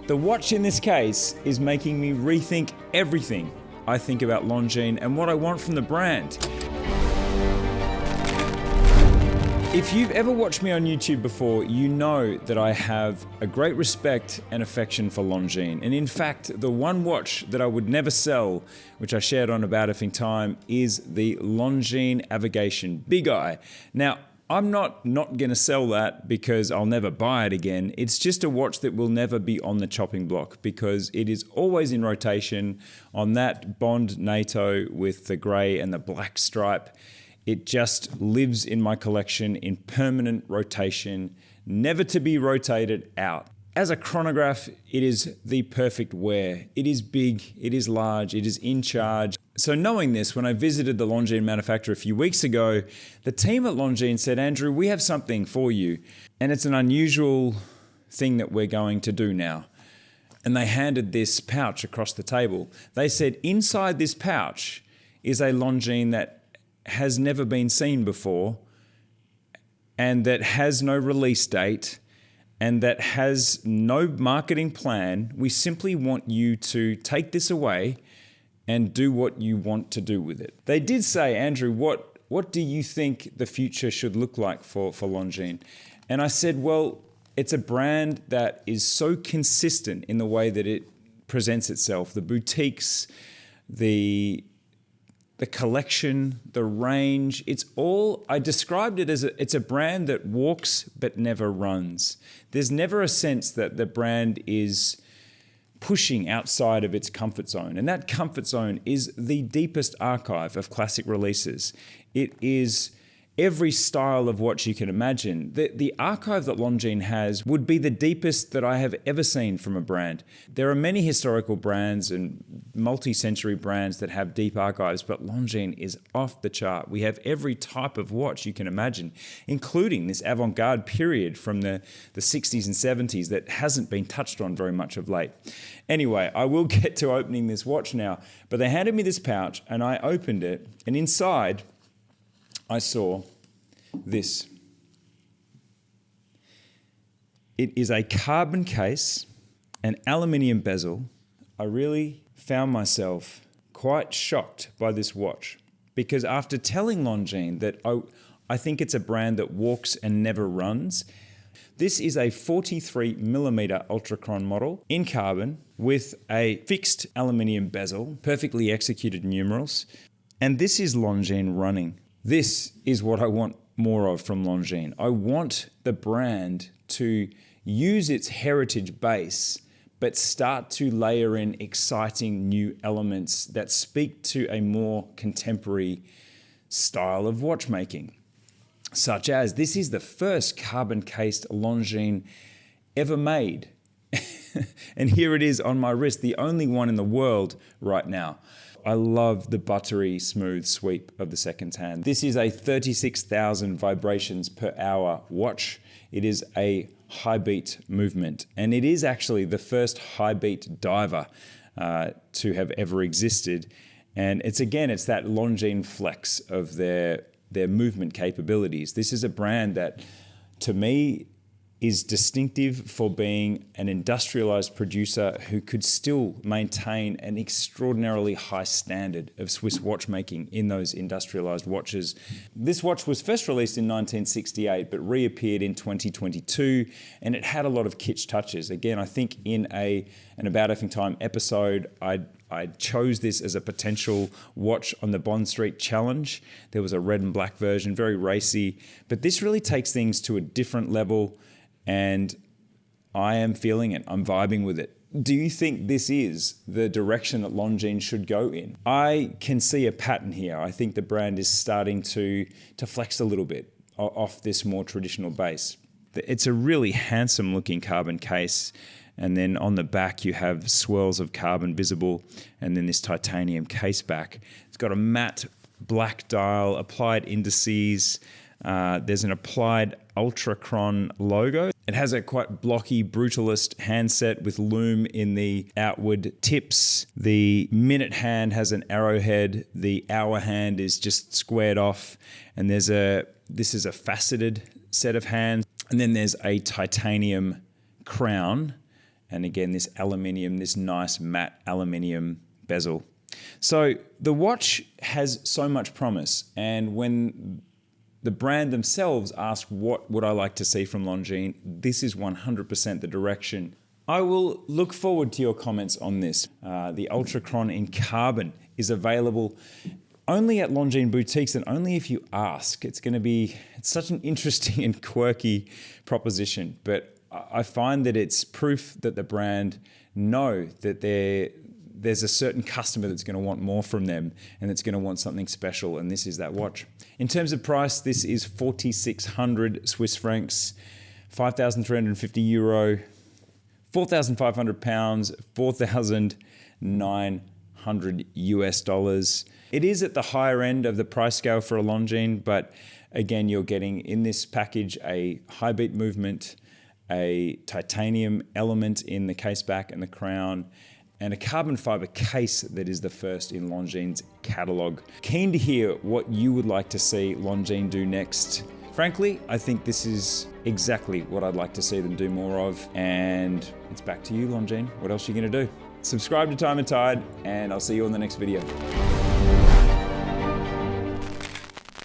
The watch in this case is making me rethink everything I think about Longines and what I want from the brand. If you've ever watched me on YouTube before, you know that I have a great respect and affection for Longines. And in fact, the one watch that I would never sell, which I shared on About Effing Time, is the Longines Avigation Big Eye. Now, I'm not going to sell that because I'll never buy it again. It's just a watch that will never be on the chopping block because it is always in rotation on that Bond NATO with the grey and the black stripe. It just lives in my collection in permanent rotation, never to be rotated out. As a chronograph, it is the perfect wear. It is big, it is large, it is in charge. So knowing this, when I visited the Longines manufacturer a few weeks ago, the team at Longines said, Andrew, we have something for you. And it's an unusual thing that we're going to do now. And they handed this pouch across the table. They said, inside this pouch is a Longines that has never been seen before and that has no release date and that has no marketing plan. We simply want you to take this away and do what you want to do with it. They did say, Andrew, what do you think the future should look like for Longines? And I said, well, it's a brand that is so consistent in the way that it presents itself. The boutiques, the collection, the range, it's all, I described it as it's a brand that walks but never runs. There's never a sense that the brand is pushing outside of its comfort zone. And that comfort zone is the deepest archive of classic releases. It is every style of watch you can imagine. The archive that Longines has would be the deepest that I have ever seen from a brand. There are many historical brands and multi-century brands that have deep archives, but Longines is off the chart. We have every type of watch you can imagine, including this avant-garde period from the 60s and 70s that hasn't been touched on very much of late. Anyway, I will get to opening this watch now, but they handed me this pouch and I opened it, and inside I saw this. It is a carbon case, an aluminium bezel. I really found myself quite shocked by this watch because after telling Longines that I think it's a brand that walks and never runs, this is a 43mm Ultra-Chron model in carbon with a fixed aluminium bezel, perfectly executed numerals, and this is Longines running. This is what I want more of from Longines. I want the brand to use its heritage base, but start to layer in exciting new elements that speak to a more contemporary style of watchmaking. Such as, this is the first carbon-cased Longines ever made. And here it is on my wrist, the only one in the world right now. I love the buttery smooth sweep of the second hand. This is a 36,000 vibrations per hour watch. It is a high beat movement, and it is actually the first high beat diver to have ever existed. And it's that Longines flex of their movement capabilities. This is a brand that, to me, is distinctive for being an industrialized producer who could still maintain an extraordinarily high standard of Swiss watchmaking in those industrialized watches. This watch was first released in 1968, but reappeared in 2022, and it had a lot of kitsch touches. Again, I think in an About Effing Time episode, I chose this as a potential watch on the Bond Street Challenge. There was a red and black version, very racy, but this really takes things to a different level, and I am feeling it. I'm vibing with it. Do you think this is the direction that Longines should go in? I can see a pattern here. I think the brand is starting to flex a little bit off this more traditional base. It's a really handsome looking carbon case, and then on the back you have swirls of carbon visible, and then this titanium case back. It's got a matte black dial, applied indices. There's an applied UltraChron logo. It has a quite blocky, brutalist handset with lume in the outward tips. The minute hand has an arrowhead. The hour hand is just squared off. And this is a faceted set of hands. And then there's a titanium crown And again, this aluminium, this nice matte aluminium bezel. So the watch has so much promise. And when the brand themselves ask what would I like to see from Longines, this is 100% the direction. I will look forward to your comments on this. The UltraChron in carbon is available only at Longines boutiques and only if you ask. It's such an interesting and quirky proposition, but I find that it's proof that the brand know that there's a certain customer that's going to want more from them and that's going to want something special, and this is that watch. In terms of price, this is 4,600 Swiss francs, 5,350 euro, 4,500 pounds, 4,900 US dollars. It is at the higher end of the price scale for a Longines, but again, you're getting in this package a high beat movement, a titanium element in the case back and the crown, and a carbon fiber case that is the first in Longines catalog. Keen to hear what you would like to see Longines do next. Frankly, I think this is exactly what I'd like to see them do more of, and it's back to you, Longines. What else are you gonna do? Subscribe to Time+Tide, and I'll see you on the next video.